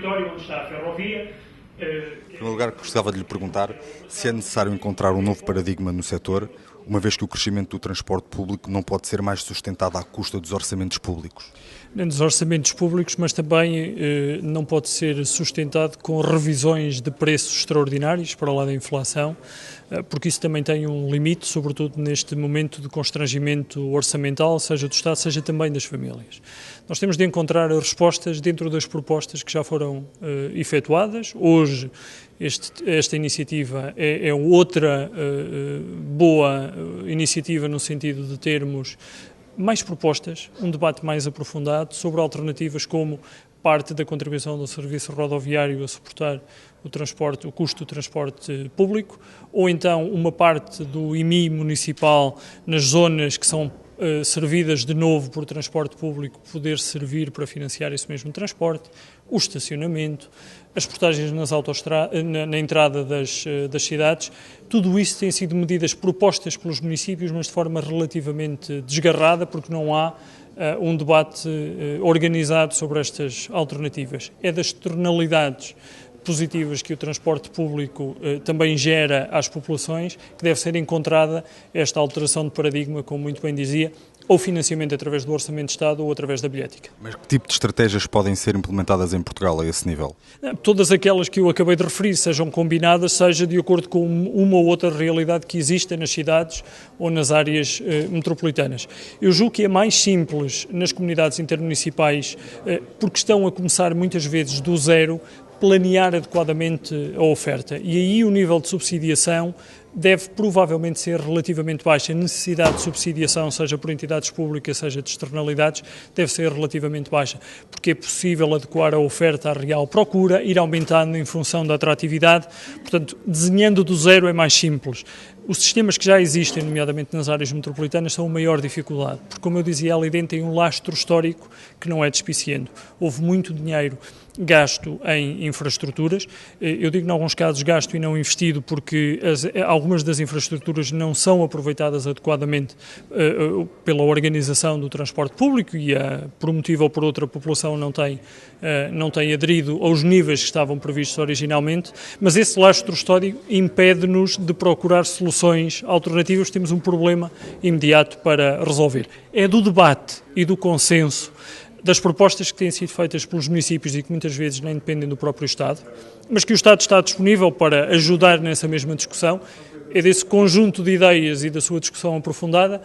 onde está a ferrovia. Em primeiro lugar, gostava de lhe perguntar se é necessário encontrar um novo paradigma no setor, uma vez que o crescimento do transporte público não pode ser mais sustentado à custa dos orçamentos públicos. Nem dos orçamentos públicos, mas também não pode ser sustentado com revisões de preços extraordinários para lá da inflação, porque isso também tem um limite, sobretudo neste momento de constrangimento orçamental, seja do Estado, seja também das famílias. Nós temos de encontrar respostas dentro das propostas que já foram efetuadas. Hoje, esta iniciativa é outra boa iniciativa no sentido de termos mais propostas, um debate mais aprofundado sobre alternativas como parte da contribuição do serviço rodoviário a suportar o custo do transporte público, ou então uma parte do IMI municipal nas zonas que são servidas de novo por transporte público, poder servir para financiar esse mesmo transporte, o estacionamento, as portagens na entrada das cidades. Tudo isso tem sido medidas propostas pelos municípios, mas de forma relativamente desgarrada, porque não há um debate organizado sobre estas alternativas. É das externalidades positivas que o transporte público também gera às populações que deve ser encontrada esta alteração de paradigma, como muito bem dizia, ou financiamento através do Orçamento de Estado ou através da bilhética. Mas que tipo de estratégias podem ser implementadas em Portugal a esse nível? Todas aquelas que eu acabei de referir, sejam combinadas, seja de acordo com uma ou outra realidade que exista nas cidades ou nas áreas metropolitanas. Eu julgo que é mais simples nas comunidades intermunicipais, porque estão a começar muitas vezes do zero, planear adequadamente a oferta. E aí o nível de subsidiação deve provavelmente ser relativamente baixo. A necessidade de subsidiação, seja por entidades públicas, seja de externalidades, deve ser relativamente baixa, porque é possível adequar a oferta à real procura, ir aumentando em função da atratividade. Portanto, desenhando do zero é mais simples. Os sistemas que já existem, nomeadamente nas áreas metropolitanas, são a maior dificuldade, porque, como eu dizia, ali dentro tem um lastro histórico que não é despiciando. Houve muito dinheiro gasto em infraestruturas. Eu digo, em alguns casos, gasto e não investido, porque algumas das infraestruturas não são aproveitadas adequadamente pela organização do transporte público e, por um motivo ou por outro, a população não tem aderido aos níveis que estavam previstos originalmente, mas esse lastro histórico impede-nos de procurar soluções alternativas. Temos um problema imediato para resolver. É do debate e do consenso das propostas que têm sido feitas pelos municípios e que muitas vezes nem dependem do próprio Estado, mas que o Estado está disponível para ajudar nessa mesma discussão. É desse conjunto de ideias e da sua discussão aprofundada,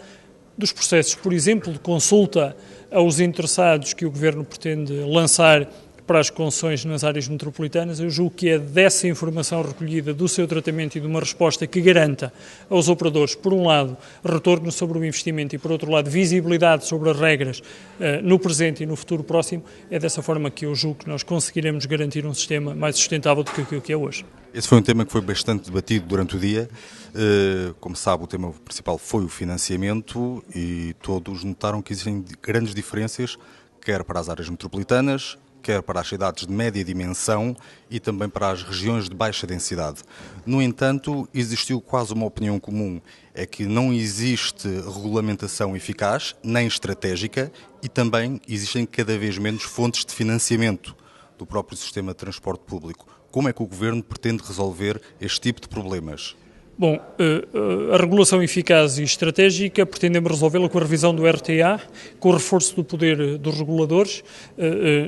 dos processos, por exemplo, de consulta aos interessados que o Governo pretende lançar para as concessões nas áreas metropolitanas. Eu julgo que é dessa informação recolhida, do seu tratamento e de uma resposta que garanta aos operadores, por um lado, retorno sobre o investimento e, por outro lado, visibilidade sobre as regras no presente e no futuro próximo. É dessa forma que eu julgo que nós conseguiremos garantir um sistema mais sustentável do que aquilo que é hoje. Esse foi um tema que foi bastante debatido durante o dia. Como sabe, o tema principal foi o financiamento e todos notaram que existem grandes diferenças, quer para as áreas metropolitanas, quer para as cidades de média dimensão e também para as regiões de baixa densidade. No entanto, existiu quase uma opinião comum, é que não existe regulamentação eficaz, nem estratégica, e também existem cada vez menos fontes de financiamento do próprio sistema de transporte público. Como é que o Governo pretende resolver este tipo de problemas? Bom, a regulação eficaz e estratégica pretendemos resolvê-la com a revisão do RTA, com o reforço do poder dos reguladores,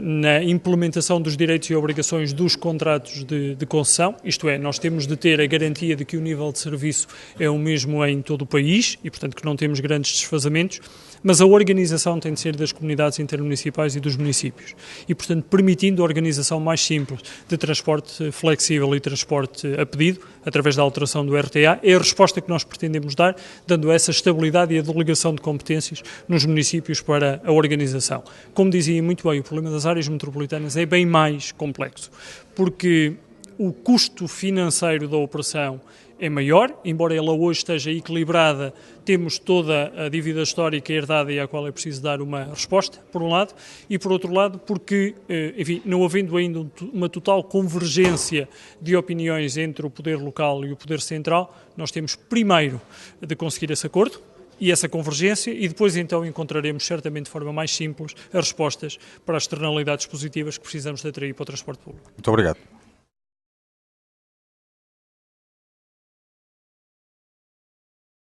na implementação dos direitos e obrigações dos contratos de concessão, isto é, nós temos de ter a garantia de que o nível de serviço é o mesmo em todo o país e, portanto, que não temos grandes desfazamentos, mas a organização tem de ser das comunidades intermunicipais e dos municípios e, portanto, permitindo a organização mais simples de transporte flexível e transporte a pedido, através da alteração do RTA, é a resposta que nós pretendemos dar, dando essa estabilidade e a delegação de competências nos municípios para a organização. Como dizia muito bem, o problema das áreas metropolitanas é bem mais complexo, porque o custo financeiro da operação é maior, embora ela hoje esteja equilibrada, temos toda a dívida histórica herdada e à qual é preciso dar uma resposta, por um lado, e por outro lado porque, enfim, não havendo ainda uma total convergência de opiniões entre o poder local e o poder central, nós temos primeiro de conseguir esse acordo, e essa convergência, e depois então encontraremos certamente de forma mais simples as respostas para as externalidades positivas que precisamos de atrair para o transporte público. Muito obrigado.